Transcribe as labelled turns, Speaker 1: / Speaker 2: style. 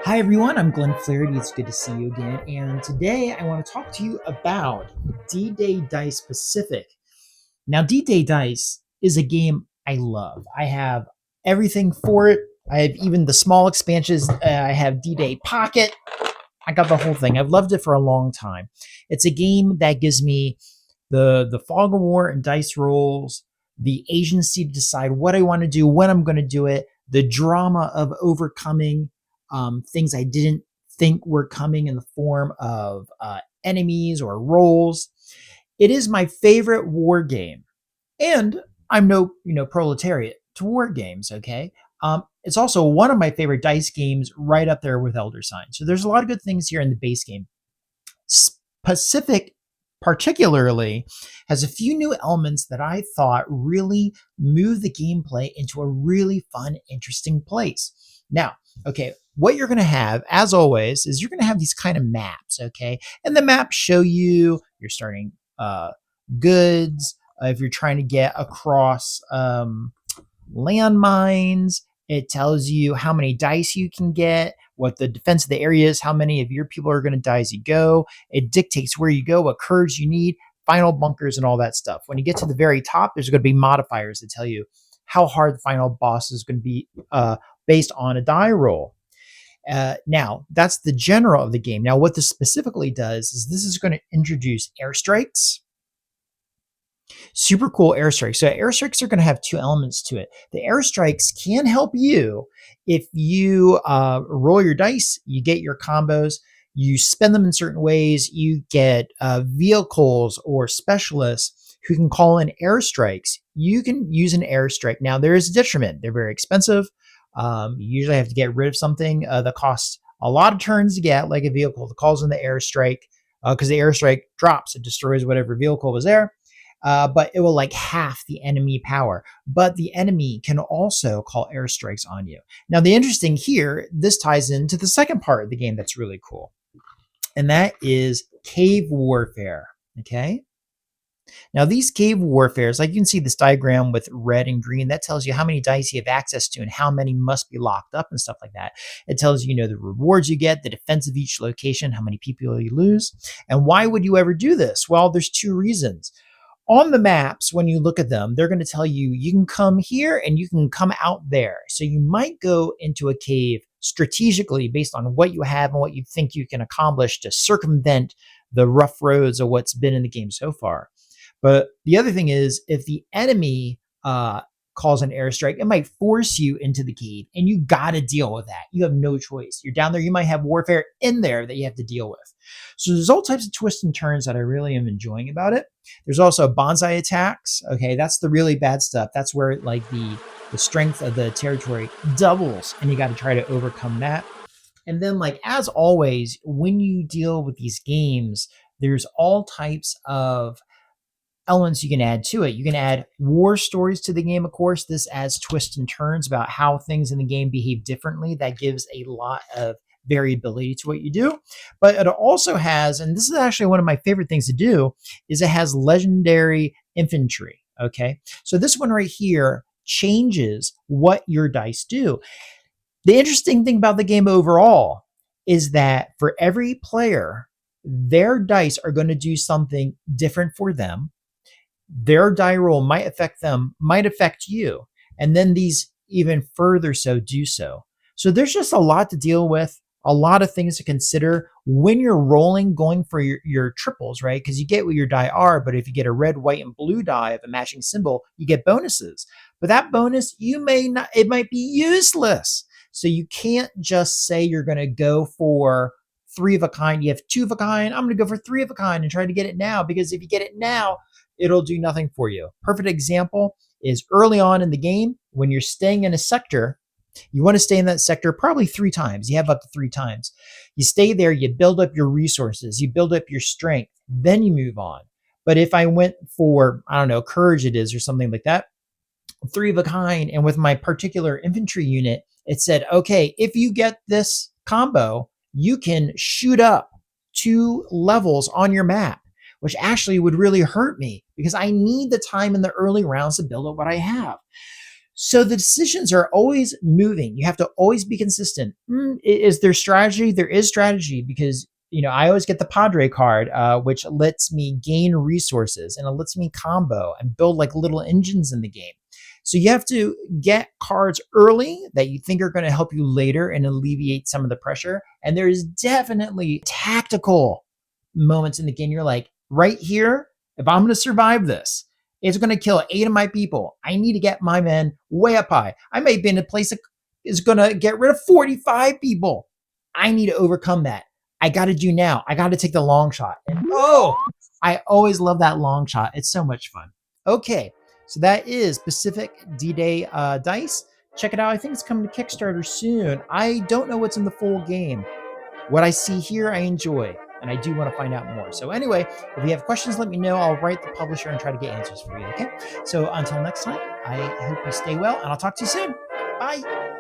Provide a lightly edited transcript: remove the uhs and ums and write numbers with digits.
Speaker 1: Hi everyone, I'm Glenn Flaherty. It's good to see you again. And today I want to talk to you about D-Day Dice Pacific. Now, D-Day Dice is a game I love. I have everything for it. I have even the small expansions. I have D-Day Pocket. I got the whole thing. I've loved it for a long time. It's a game that gives me the fog of war and dice rolls, the agency to decide what I want to do, when I'm going to do it, the drama of overcoming things I didn't think were coming in the form of enemies or rolls. It is my favorite war game, and I'm no proletariat to war games. Okay, it's also one of my favorite dice games, right up there with Elder Sign. So there's a lot of good things here in the base game. Pacific particularly has a few new elements that I thought really move the gameplay into a really fun, interesting place. Now, okay, what you're going to have, as always, is you're going to have these kind of maps, okay? And the maps show you your starting goods, if you're trying to get across landmines. It tells you how many dice you can get, what the defense of the area is, how many of your people are going to die as you go. It dictates where you go, what curves you need, final bunkers, and all that stuff. When you get to the very top, there's going to be modifiers that tell you how hard the final boss is going to be based on a die roll. Now, that's the general of the game. Now, what this specifically does is this is going to introduce airstrikes. Super cool airstrikes. So airstrikes are going to have two elements to it. The airstrikes can help you if you roll your dice, you get your combos, you spend them in certain ways, you get vehicles or specialists who can call in airstrikes. You can use an airstrike. Now, there is a detriment. They're very expensive. You usually have to get rid of something that costs a lot of turns to get, like a vehicle that calls in the airstrike, because the airstrike drops, it destroys whatever vehicle was there. But it will like half the enemy power. But the enemy can also call airstrikes on you. Now, the interesting here, this ties into the second part of the game that's really cool, and that is cave warfare. Okay. Now, these cave warfares, like you can see this diagram with red and green, that tells you how many dice you have access to and how many must be locked up and stuff like that. It tells you, the rewards you get, the defense of each location, how many people you lose. And why would you ever do this? Well, there's two reasons. On the maps, when you look at them, they're going to tell you you can come here and you can come out there. So you might go into a cave strategically based on what you have and what you think you can accomplish to circumvent the rough roads of what's been in the game so far. But the other thing is, if the enemy calls an airstrike, it might force you into the cave, and you got to deal with that. You have no choice. You're down there. You might have warfare in there that you have to deal with. So there's all types of twists and turns that I really am enjoying about it. There's also bonsai attacks. Okay, that's the really bad stuff. That's where like the strength of the territory doubles, and you got to try to overcome that. And then, like as always, when you deal with these games, there's all types of elements you can add to it. You can add war stories to the game, of course. This adds twists and turns about how things in the game behave differently. That gives a lot of variability to what you do. But it also has, and this is actually one of my favorite things to do, is it has legendary infantry. Okay. So this one right here changes what your dice do. The interesting thing about the game overall is that for every player, their dice are going to do something different for them. Their die roll might affect them, might affect you. And then these even further so do so. So there's just a lot to deal with, a lot of things to consider when you're rolling, going for your triples, right? Because you get what your die are, but if you get a red, white, and blue die of a matching symbol, you get bonuses. But that bonus, it might be useless. So you can't just say you're going to go for three of a kind. You have two of a kind. I'm going to go for three of a kind and try to get it now, because if you get it now, it'll do nothing for you. Perfect example is early on in the game when you're staying in a sector. You want to stay in that sector probably 3 times. You have up to 3 times. You stay there, you build up your resources, you build up your strength, then you move on. But if I went for, I don't know, courage it is or something like that, 3 of a kind, and with my particular infantry unit, it said, okay, if you get this combo, you can shoot up 2 levels on your map, which actually would really hurt me because I need the time in the early rounds to build up what I have. So the decisions are always moving. You have to always be consistent. Is there strategy? There is strategy because I always get the Padre card, which lets me gain resources and it lets me combo and build like little engines in the game. So you have to get cards early that you think are going to help you later and alleviate some of the pressure. And there is definitely tactical moments in the game. You're like, right here, if I'm going to survive this, it's going to kill 8 of my people. I need to get my men way up high. I may be in a place that is going to get rid of 45 people. I need to overcome that. I got to do now. I got to take the long shot. And I always love that long shot. It's so much fun. Okay, so that is Pacific D-Day Dice. Check it out. I think it's coming to Kickstarter soon. I don't know what's in the full game. What I see here, I enjoy, and I do want to find out more. So anyway, if you have questions, let me know. I'll write the publisher and try to get answers for you, okay? So until next time, I hope you stay well, and I'll talk to you soon. Bye.